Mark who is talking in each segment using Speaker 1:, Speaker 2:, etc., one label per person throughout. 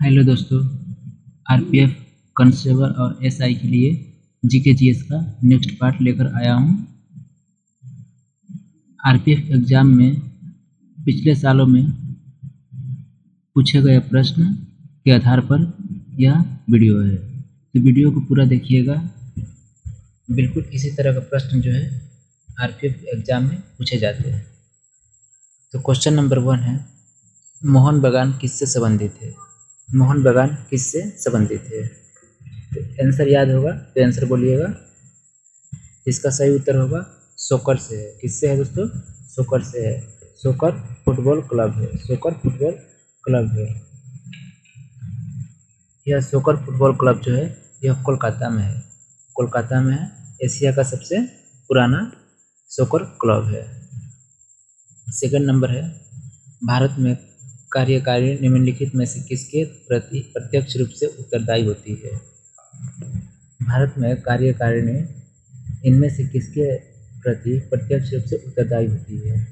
Speaker 1: Hello दोस्तों, RPF constable और SI के लिए जीके जीएस का नेक्स्ट पार्ट लेकर आया हूँ। आरपीएफ एग्ज़ाम में पिछले सालों में पूछे गए प्रश्न के आधार पर यह वीडियो है, तो वीडियो को पूरा देखिएगा। बिल्कुल इसी तरह का प्रश्न जो है आरपीएफ एग्ज़ाम में पूछे जाते हैं। तो क्वेश्चन नंबर 1 है, मोहन बागान किससे संबंधित है? मोहन बागान किससे संबंधित है? तो आंसर याद होगा तो आंसर बोलिएगा। इसका सही उत्तर होगा सोकर से है। किससे है दोस्तों? सोकर से है। सोकर फुटबॉल क्लब है। सोकर फुटबॉल क्लब है। यह सोकर फुटबॉल क्लब जो है यह कोलकाता में है। कोलकाता में है। एशिया का सबसे पुराना सोकर क्लब है। सेकंड नंबर है, भारत में कार्यकारिणी निम्नलिखित में से किसके प्रति प्रत्यक्ष रूप से उत्तरदायी होती है? भारत में कार्यकारिणी इनमें से किसके प्रति प्रत्यक्ष रूप से उत्तरदायी होती है?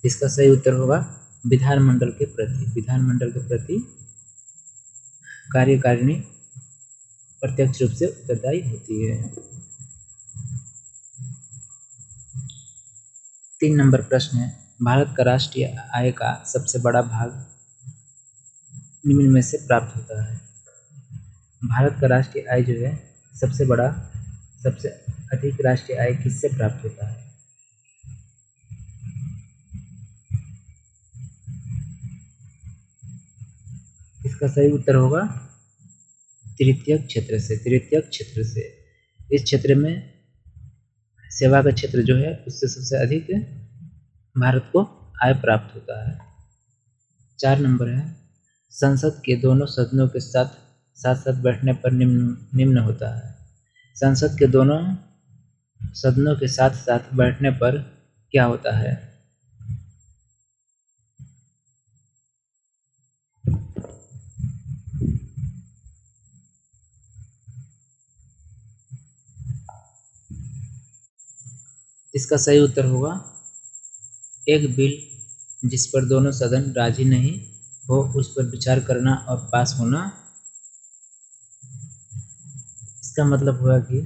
Speaker 1: इसका सही उत्तर होगा विधानमंडल के प्रति। विधानमंडल के प्रति कार्यकारिणी प्रत्यक्ष रूप से उत्तरदायी होती है। 3 नंबर प्रश्न है, भारत का राष्ट्रीय आय का सबसे बड़ा भाग निम्न में से प्राप्त होता है। भारत का राष्ट्रीय आय जो है सबसे अधिक राष्ट्रीय आय किससे प्राप्त होता है? इसका सही उत्तर होगा तृतीयक क्षेत्र से। तृतीयक क्षेत्र से। इस क्षेत्र में सेवा का क्षेत्र जो है उससे सबसे अधिक भारत को आय प्राप्त होता है। 4 नंबर है, संसद के दोनों सदनों के साथ साथ बैठने पर निम्न होता है। संसद के दोनों सदनों के साथ साथ बैठने पर क्या होता है? इसका सही उत्तर होगा एक बिल जिस पर दोनों सदन राजी नहीं हो उस पर विचार करना और पास होना। इसका मतलब हुआ कि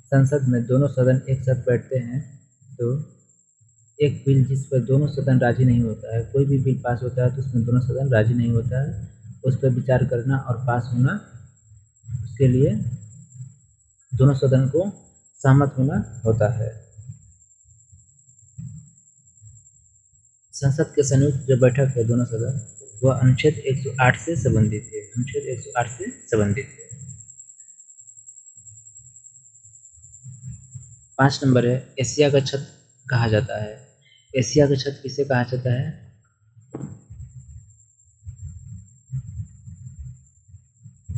Speaker 1: संसद में दोनों सदन एक साथ बैठते हैं तो एक बिल जिस पर दोनों सदन राजी नहीं होता है, कोई भी बिल पास होता है तो उसमें दोनों सदन राजी नहीं होता है, उस पर विचार करना और पास होना, उसके लिए दोनों सदन को सहमत होना होता है। संसद के संयुक्त जो बैठक है दोनों सदन, वह अनुच्छेद 108 से संबंधित है। अनुच्छेद 108 से संबंधित है। 5 नंबर है, एशिया का छत कहा जाता है। एशिया का छत किसे कहा जाता है?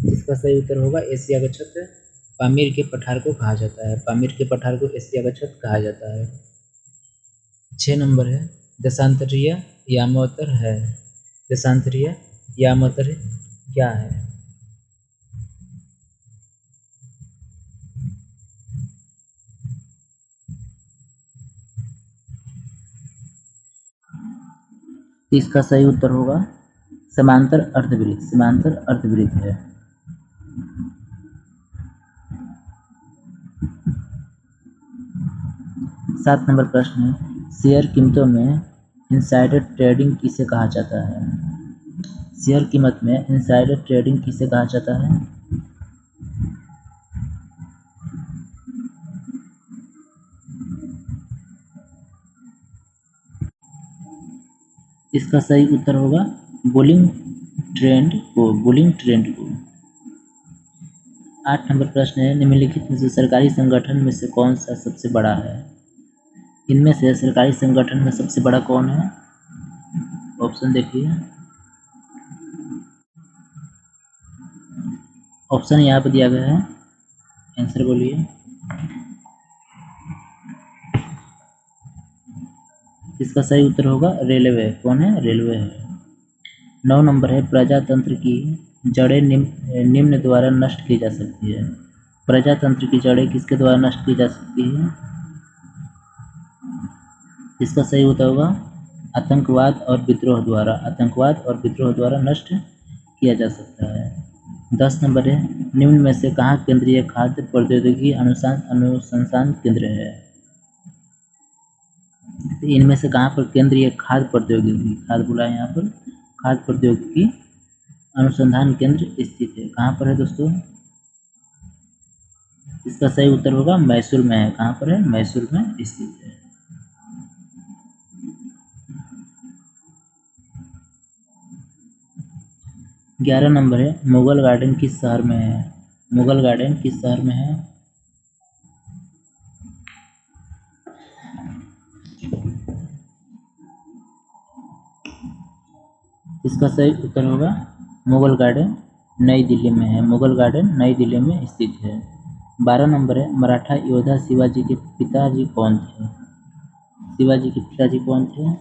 Speaker 1: इसका सही उत्तर होगा एशिया का छत पामीर के पठार को कहा जाता है। पामीर के पठार को एशिया का छत कहा जाता है। 6 नंबर है, देशांतरीय यामोत्तर है। देशांतरीय यामोत्तर क्या है? इसका सही उत्तर होगा समांतर अर्धवृत्त। समांतर अर्धवृत्त है। 7 नंबर प्रश्न है, शेयर कीमतों में इनसाइडर ट्रेडिंग किसे कहा जाता है? शेयर कीमत में इनसाइडर ट्रेडिंग किसे कहा जाता है? इसका सही उत्तर होगा बुलिंग ट्रेंड को। बुलिंग ट्रेंड को। 8 नंबर प्रश्न है, निम्नलिखित में से सरकारी संगठन में से कौन सा सबसे बड़ा है? इनमें से सरकारी संगठन में सबसे बड़ा कौन है? ऑप्शन देखिए। ऑप्शन यहाँ पर दिया गया है, आंसर बोलिए। इसका सही उत्तर होगा रेलवे। कौन है? रेलवे है। 9 नंबर है, प्रजातंत्र की जड़ें निम्न द्वारा नष्ट की जा सकती है। प्रजातंत्र की जड़ें किसके द्वारा नष्ट की जा सकती है? इसका सही उत्तर होगा आतंकवाद और विद्रोह द्वारा। आतंकवाद और विद्रोह द्वारा नष्ट किया जा सकता है। 10 नंबर है, निम्न में से कहाँ केंद्रीय खाद्य प्रौद्योगिकी अनुसंधान केंद्र है? तो इनमें से कहाँ पर केंद्रीय खाद्य प्रौद्योगिकी, खाद्य बोला है यहाँ पर, खाद्य प्रौद्योगिकी अनुसंधान केंद्र स्थित है? कहाँ पर है दोस्तों? इसका सही उत्तर होगा मैसूर में है। कहाँ पर है? मैसूर में स्थित है। 11 नंबर है, मुगल गार्डन किस शहर में है? मुगल गार्डन किस शहर में है? इसका सही उत्तर होगा मुगल गार्डन नई दिल्ली में है। मुगल गार्डन नई दिल्ली में स्थित है। 12 नंबर है, मराठा योद्धा शिवाजी के पिताजी कौन थे? शिवाजी के पिताजी कौन थे?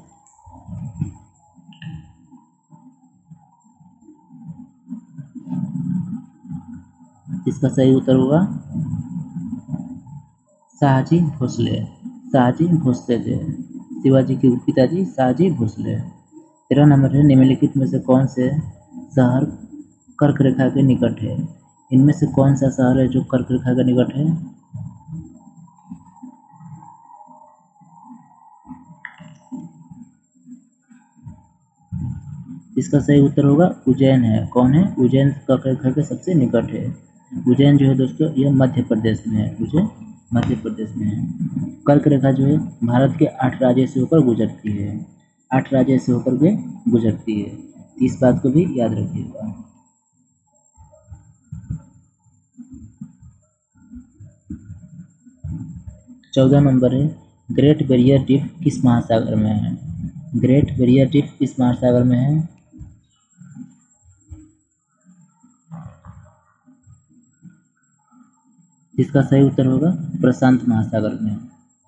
Speaker 1: इसका सही उत्तर होगा शाहजी भोसले। शाहजी भोसले थे शिवाजी के पिताजी, शाहजी भोसले। 13 नंबर है, निम्नलिखित में से कौन से शहर कर्क रेखा के निकट है? इनमें से कौन सा शहर है जो कर्क रेखा के निकट है? इसका सही उत्तर होगा उज्जैन है। कौन है? उज्जैन कर्क रेखा के सबसे निकट है। उज्जैन जो है दोस्तों यह मध्य प्रदेश में है। उज्जैन मध्य प्रदेश में है। कर्क रेखा जो है भारत के 8 राज्यों से होकर गुजरती है। 8 राज्यों से होकर के गुजरती है। इस बात को भी याद रखिएगा। 14 नंबर है, ग्रेट बैरियर रीफ किस महासागर में है? ग्रेट बैरियर रीफ किस महासागर में है? इसका सही उत्तर होगा प्रशांत महासागर में।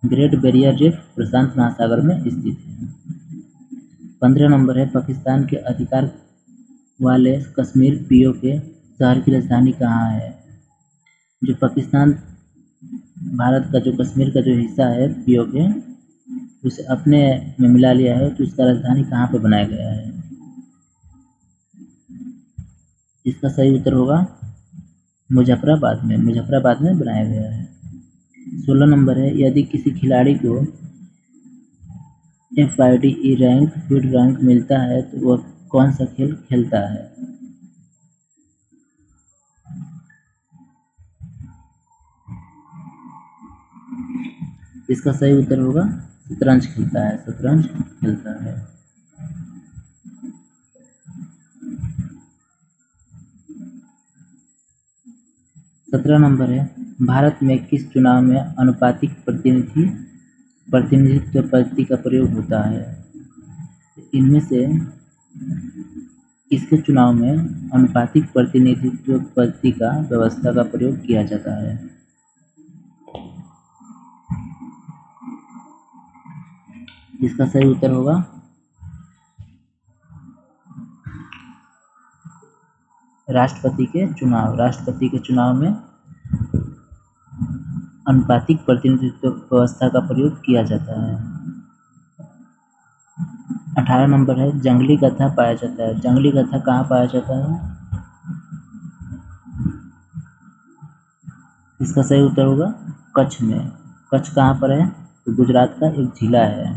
Speaker 1: ग्रेट बैरियर रीफ प्रशांत महासागर में स्थित है। 15 नंबर है, पाकिस्तान के अधिकार वाले कश्मीर पीओके शहर की राजधानी कहाँ है? जो पाकिस्तान भारत का जो कश्मीर का जो हिस्सा है पीओके, उसे अपने में मिला लिया है, तो इसका राजधानी कहाँ पर बनाया गया है? इसका सही उत्तर होगा मुजफ्फराबाद में। मुजफ्फराबाद में बनाया गया है। 16 नंबर है, यदि किसी खिलाड़ी को FIDE रैंक फील्ड रैंक मिलता है तो वह कौन सा खेल खेलता है? इसका सही उत्तर होगा शतरंज खेलता है। शतरंज खेलता है। 17 नंबर है, भारत में किस चुनाव में अनुपातिक प्रतिनिधित्व पद्धति का प्रयोग होता है? इनमें से किसके चुनाव में अनुपातिक प्रतिनिधित्व पद्धति का व्यवस्था का प्रयोग किया जाता है? इसका सही उत्तर होगा राष्ट्रपति के चुनाव। राष्ट्रपति के चुनाव में अनुपातिक प्रतिनिधित्व व्यवस्था का प्रयोग किया जाता है। 18 नंबर है, जंगली गधा पाया जाता है। जंगली गधा कहाँ पाया जाता है? इसका सही उत्तर होगा कच्छ में। कच्छ कहाँ पर है? तो गुजरात का एक जिला है।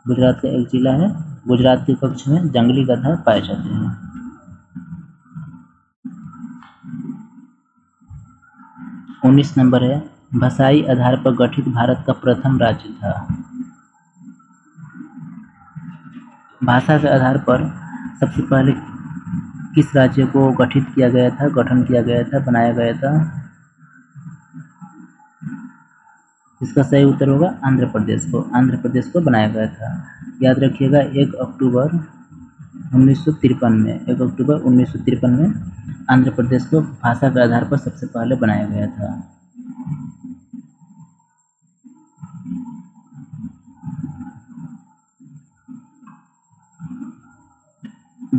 Speaker 1: गुजरात का एक जिला है। गुजरात के कच्छ में जंगली गधा पाए जाते हैं। 19 नंबर है, भाषाई आधार पर गठित भारत का प्रथम राज्य था। भाषा के आधार पर सबसे पहले किस राज्य को गठित किया गया था, गठन किया गया था, बनाया गया था? इसका सही उत्तर होगा आंध्र प्रदेश को। आंध्र प्रदेश को बनाया गया था। याद रखिएगा 1 अक्टूबर 1953 में, 1 अक्टूबर 1953 में आंध्र प्रदेश को भाषा के आधार पर सबसे पहले बनाया गया था।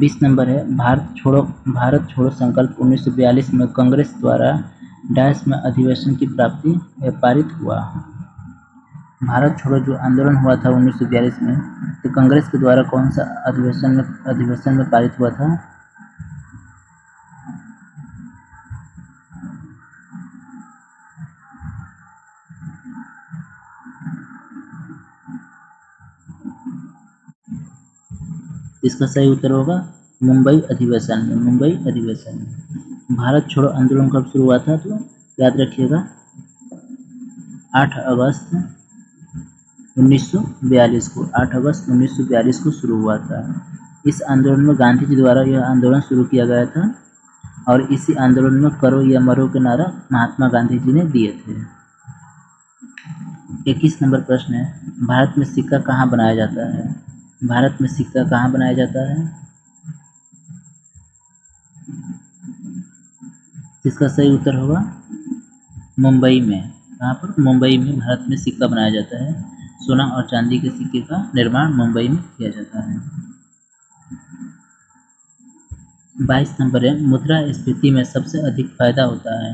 Speaker 1: 20 नंबर है, भारत छोड़ो संकल्प 1942 में कांग्रेस द्वारा डैश में अधिवेशन की प्राप्ति पारित हुआ। भारत छोड़ो जो आंदोलन हुआ था 1942 में, तो कांग्रेस के द्वारा कौन सा अधिवेशन में पारित हुआ था? इसका सही उत्तर होगा मुंबई अधिवेशन में। मुंबई अधिवेशन में भारत छोड़ो आंदोलन कब शुरू हुआ था? तो याद रखिएगा 8 अगस्त 1942 को, 8 अगस्त 1942 को शुरू हुआ था। इस आंदोलन में गांधी जी द्वारा यह आंदोलन शुरू किया गया था और इसी आंदोलन में करो या मरो के नारा महात्मा गांधी जी ने दिए थे। 21 नंबर प्रश्न है, भारत में सिक्का कहाँ बनाया जाता है? भारत में सिक्का कहाँ बनाया जाता है? इसका सही उत्तर होगा मुंबई में। कहाँ पर? मुंबई में भारत में सिक्का बनाया जाता है। सोना और चांदी के सिक्के का निर्माण मुंबई में किया जाता है। 22 नंबर है, मुद्रास्फीति में सबसे अधिक फायदा होता है।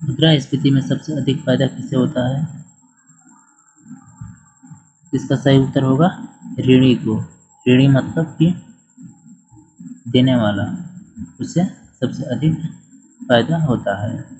Speaker 1: मुद्रास्फीति में सबसे अधिक फायदा किसे होता है? इसका सही उत्तर होगा ऋणी को। ऋणी मतलब कि देने वाला, उससे सबसे अधिक फायदा होता है।